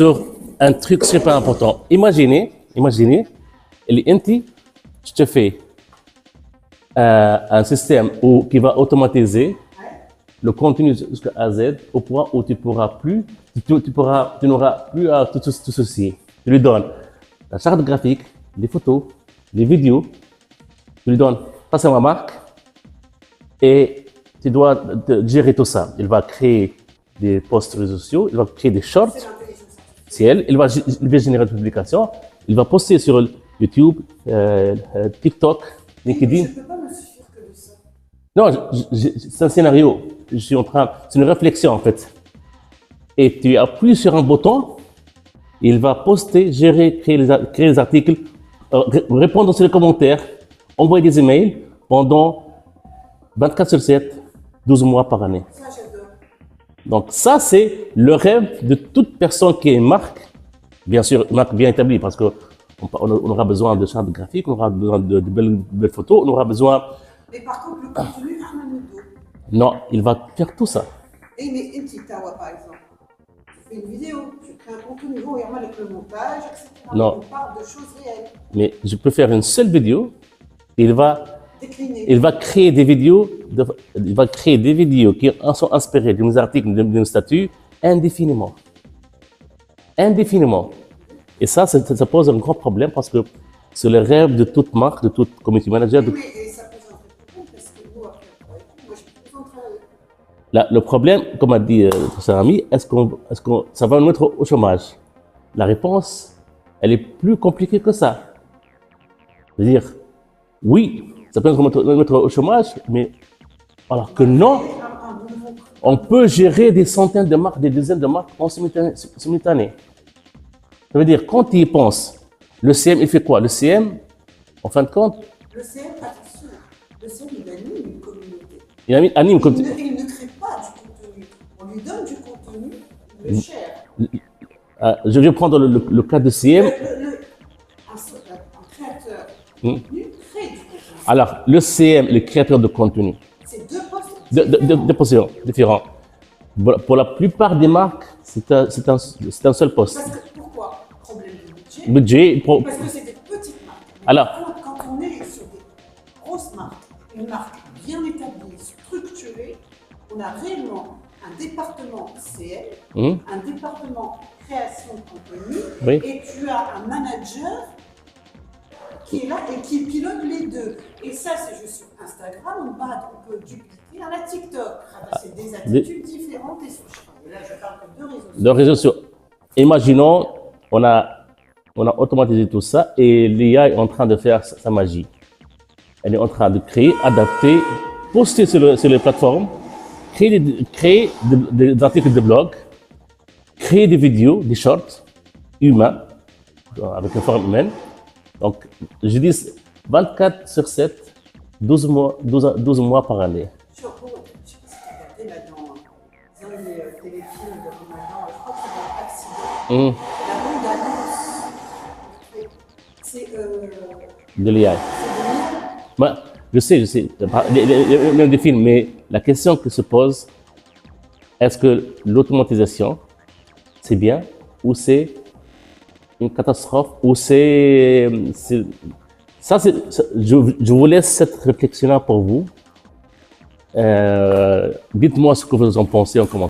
sur un truc super important. Imaginez, je te fais un système qui va automatiser le contenu jusqu'à A Z au point où tu n'auras plus à tout ceci. Tu lui donnes la charte graphique, les photos, les vidéos, tu lui donnes ça c'est ma marque et tu dois gérer tout ça. Il va créer des posts réseaux sociaux, il va créer des shorts, il va générer des publications, il va poster sur YouTube, TikTok, LinkedIn. Je ne peux pas me suffire que de ça. Non, c'est un scénario. C'est une réflexion en fait. Et tu appuies sur un bouton, il va poster, gérer, créer les articles, répondre sur les commentaires, envoyer des emails pendant 24/7, 12 mois par année. Ça, j'adore. Donc ça, c'est le rêve de toute personne qui est une marque, bien sûr, une marque bien établie, parce qu'on aura besoin de chartes graphiques, on aura besoin de belles photos, on aura besoin... Mais par contre, le contenu, Ahmed Medo. Non, il va faire tout ça. Et mais une petite tawa, par exemple. Tu fais une vidéo, tu crées un contenu nouveau, et avec le montage, etc. Non. On parle de choses réelles. Mais je peux faire une seule vidéo, Déclinées. il va créer des vidéos qui sont inspirées de mes articles, de mes statuts, indéfiniment. Indéfiniment. Et ça pose un grand problème parce que c'est le rêve de toute marque, de toute community manager. Mais ça pose un vrai problème parce que nous, après, moi, je peux pas travailler. Le problème, comme a dit notre cher ami, est-ce que ça va nous mettre au chômage? La réponse, elle est plus compliquée que ça. C'est-à-dire, oui, ça peut nous mettre au chômage, mais alors que non, on peut gérer des centaines de marques, des dizaines de marques en simultané. Ça veut dire, quand tu y penses, le CM, il fait quoi? Le CM, en fin de compte, Le CM, attention, le CM, il anime une communauté. il anime comme... Il ne crée pas du contenu. On lui donne du contenu, il le share. Je vais prendre le cas de CM. Un créateur de contenu crée du contenu. Alors, le CM, le créateur de contenu, C'est deux postes positions différents. Pour la plupart des marques, c'est un seul poste. Parce que pourquoi? Problème de budget. Parce que c'est des petites marques. Alors, quand on est sur des grosses marques, une marque bien établie, structurée, on a réellement un département CL, un département création de contenu, Oui. et tu as un manager qui est là et qui pilote les deux. Et ça, c'est juste sur Instagram, on peut dupliquer à la TikTok. C'est des attitudes différentes et sociales. Et là, je parle que de réseaux sociaux. Imaginons, on a automatisé tout ça et l'IA est en train de faire sa magie. Elle est en train de créer, adapter, poster sur les plateformes, créer des articles de blog, créer des vidéos, des shorts humains, avec une forme humaine. Donc, je dis 24/7, 12 mois par année. Je sais pas si tu as regardé là dans les téléfilms de Ramadan, je crois que c'est dans Accident. La bande-annonce, c'est De l'IA. Moi, je sais, même des films, mais la question qui se pose, est-ce que l'automatisation, c'est bien ou c'est une catastrophe ou je vous laisse cette réflexion-là pour vous. Dites-moi ce que vous en pensez en commentaire.